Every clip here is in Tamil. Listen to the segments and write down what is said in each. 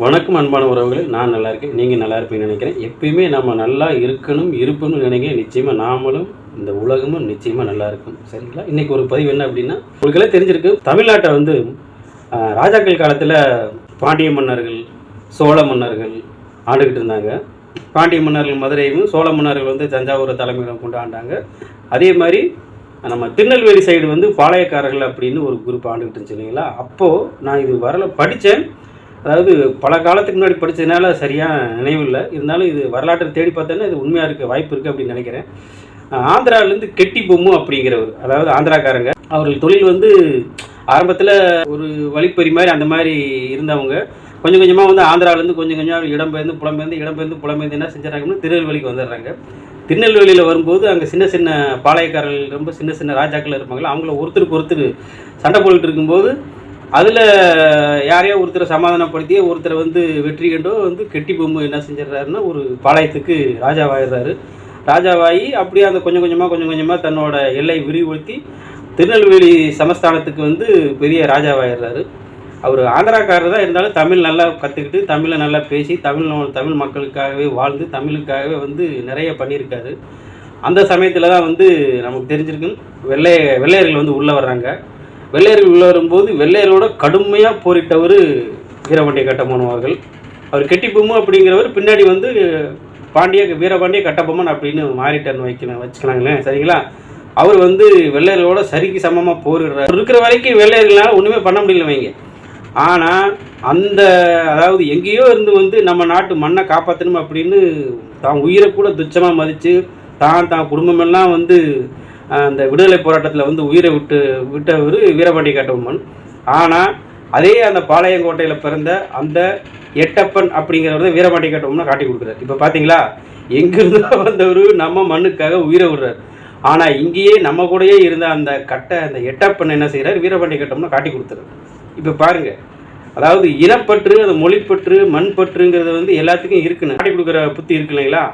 வணக்கம் அன்பான உறவுகளே, நான் நல்லா இருக்கேன். நீங்கள் நல்லா இருப்பீங்கன்னு நினைக்கிறேன். எப்பயுமே நம்ம நல்லா இருப்போம்னு நினைக்கிறேன். நிச்சயமாக நாமளும் இந்த உலகமும் நிச்சயமாக நல்லா இருக்கும். சரிங்களா? இன்றைக்கி ஒரு பதிவு என்ன அப்படின்னா, உங்களுக்கெல்லாம் தெரிஞ்சிருக்கு, தமிழ்நாட்டை வந்து ராஜாக்கள் காலத்தில் பாண்டிய மன்னர்கள், சோழ மன்னர்கள் ஆண்டுக்கிட்டு இருந்தாங்க. பாண்டிய மன்னர்கள் மதுரையும், சோழ மன்னர்கள் வந்து தஞ்சாவூரை தலைமையிடம் கொண்டு ஆண்டாங்க. அதே மாதிரி நம்ம திருநெல்வேலி சைடு வந்து பாளையக்காரர்கள் அப்படின்னு ஒரு குரூப் ஆண்டுக்கிட்டு இருந்துச்சு இல்லைங்களா? அப்போது நான் இது படித்தேன். அதாவது பல காலத்துக்கு முன்னாடி படித்ததுனால சரியாக நினைவில்லை. இருந்தாலும் இது வரலாற்றை தேடி பார்த்தோன்னா இது உண்மையாக இருக்க வாய்ப்பு இருக்குது அப்படின்னு நினைக்கிறேன். ஆந்திராவிலேருந்து கெட்டி பொம்மு அப்படிங்கிறவர், அதாவது ஆந்திராக்காரங்க, அவர்கள் தொழில் வந்து ஆரம்பத்தில் ஒரு வழிப்பறி மாதிரி அந்த மாதிரி இருந்தவங்க கொஞ்சம் கொஞ்சமாக வந்து ஆந்திராவிலேருந்து கொஞ்சம் கொஞ்சம் இடம்பெயர்ந்து புலம்பெயர்ந்து என்ன செஞ்சுறாங்கன்னா திருநெல்வேலிக்கு வந்துடுறாங்க. திருநெல்வேலியில் வரும்போது அங்கே சின்ன சின்ன பாளையக்காரர்கள், ரொம்ப சின்ன சின்ன ராஜாக்கள் இருப்பாங்களா, அவங்கள ஒருத்தருக்கு ஒருத்தர் சண்டை போட்டுட்டு இருக்கும்போது அதில் யாரையோ ஒருத்தரை சமாதானப்படுத்தி ஒருத்தரை வந்து வெற்றி கண்டோ வந்து கெட்டி பொம்மு என்ன செஞ்சிடறாருன்னா ஒரு பாளையத்துக்கு ராஜாவாயிடுறாரு. ராஜாவாகி அப்படியே அந்த கொஞ்சம் கொஞ்சமாக தன்னோட எல்லை விரிவுபடுத்தி திருநெல்வேலி சமஸ்தானத்துக்கு வந்து பெரிய ராஜாவாயிடுறாரு. அவர் ஆந்திராக்காரர் தான், இருந்தாலும் தமிழ் நல்லா கற்றுக்கிட்டு தமிழை நல்லா பேசி தமிழ் மக்களுக்காகவே வாழ்ந்து தமிழுக்காகவே வந்து நிறைய பண்ணியிருக்காரு. அந்த சமயத்தில் தான் வந்து நமக்கு தெரிஞ்சிருக்கு வெள்ளையர்கள் வந்து உள்ளே வர்றாங்க. வெள்ளையர்கள் உள்ள வரும்போது வெள்ளையரோட கடுமையாக போரிட்டவர் வீரபாண்டிய கட்டபொம்மன் அவர்கள். அவர் கெட்டி பொம்மு அப்படிங்கிறவர் பின்னாடி வந்து வீரபாண்டிய கட்டபொம்மன் அப்படின்னு மாறிட்டார்னு வச்சுக்கலாங்களேன். சரிங்களா? அவர் வந்து வெள்ளையர்களோட சரிக்கு சமமாக போரிடுறார். இருக்கிற வரைக்கும் வெள்ளையர்களால் ஒன்றுமே பண்ண முடியல வைங்க. ஆனால் அதாவது எங்கேயோ இருந்து வந்து நம்ம நாட்டு மண்ணை காப்பாற்றணும் அப்படின்னு தான் உயிரை கூட துச்சமாக மதித்து தான் குடும்பமெல்லாம் வந்து அந்த விடுதலை போராட்டத்தில் வந்து உயிரை விட்டவர் வீரபாண்டிய கட்டபொம்மன். ஆனால் அதே அந்த பாளையங்கோட்டையில் பிறந்த அந்த எட்டப்பன் அப்படிங்கிறவர் தான் வீரபாண்டிய கட்டபொம்மனை காட்டி கொடுக்குறாரு. இப்போ பார்த்தீங்களா, எங்கிருந்து வந்தவர் நம்ம மண்ணுக்காக உயிரை விடுறார். ஆனால் இங்கேயே நம்ம கூடயே இருந்த அந்த எட்டப்பன் என்ன செய்கிறார், வீரபாண்டிய கட்டபொம்மனை காட்டி கொடுத்துறாரு. இப்போ பாருங்கள், அதாவது இனப்பற்று, அந்த மொழிப்பற்று, மண்பற்றுங்கிறது வந்து எல்லாத்துக்கும் இருக்குன்னு காட்டி கொடுக்குற புத்தி இருக்கு இல்லைங்களா?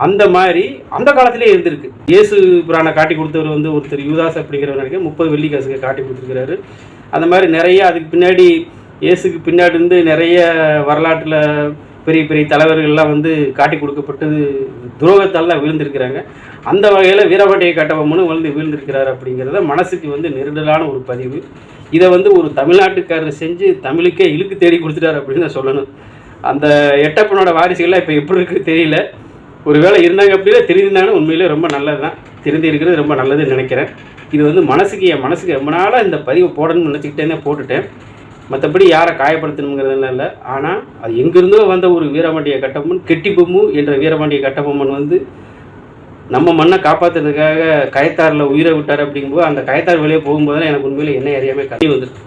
அந்த மாதிரி அந்த காலத்திலே இருந்திருக்கு. இயேசு புராணை காட்டி கொடுத்தவர் வந்து ஒருத்தர் யூதாஸ் அப்படிங்கிறவர் நினைக்க 30 வெள்ளி காசுக்கு காட்டி கொடுத்துருக்கிறாரு. அந்த மாதிரி நிறைய அதுக்கு பின்னாடி இயேசுக்கு பின்னாடி இருந்து நிறைய வரலாற்றில் பெரிய பெரிய தலைவர்கள்லாம் வந்து காட்டி கொடுக்கப்பட்டது துரோகத்தால் தான் விழுந்திருக்கிறாங்க. அந்த வகையில் வீரபாண்டிய கட்டபொம்மனும் விழுந்திருக்கிறார் அப்படிங்கிறத மனசுக்கு வந்து நெருடலான ஒரு பதிவு. இதை வந்து ஒரு தமிழ்நாட்டுக்காரர் செஞ்சு தமிழுக்கே இழுக்கு தேடி கொடுத்துட்டார் அப்படின்னு தான் சொல்லணும். அந்த எட்டப்பனோட வாரிசுகள்லாம் இப்போ எப்படி இருக்குன்னு தெரியல. ஒரு வேளை இருந்தாங்க அப்படின்னா தெரிஞ்சிருந்தாங்கன்னா உண்மையிலே ரொம்ப நல்லது தான். தெரிஞ்சு இருக்கிறது ரொம்ப நல்லதுன்னு நினைக்கிறேன். இது வந்து என் மனசுக்கு ரொம்ப நாளாக இந்த பதிவை போடணும்னு நினச்சிக்கிட்டே போட்டுட்டேன். மற்றபடி யாரை காயப்படுத்தணுங்கிறதுலாம் இல்லை. ஆனால் அது எங்கிருந்தோ வந்த ஒரு வீரபாண்டிய கட்டபொம்மன், கெட்டி பொம்மு என்ற வீரபாண்டிய கட்டபொம்மன் வந்து நம்ம மண்ணை காப்பாற்றுறதுக்காக கயத்தாரில் உயிரை விட்டார். அப்படிங்கும்போது அந்த கயத்தார் வெளியே போகும்போது எனக்கு உண்மையிலே என்ன அறியாமல் கட்டி வந்துருக்கு.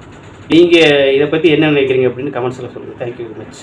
நீங்கள் இதை பற்றி என்ன நினைக்கிறீங்க அப்படின்னு கமெண்ட்ஸில் சொல்லுங்கள். Thank you very much.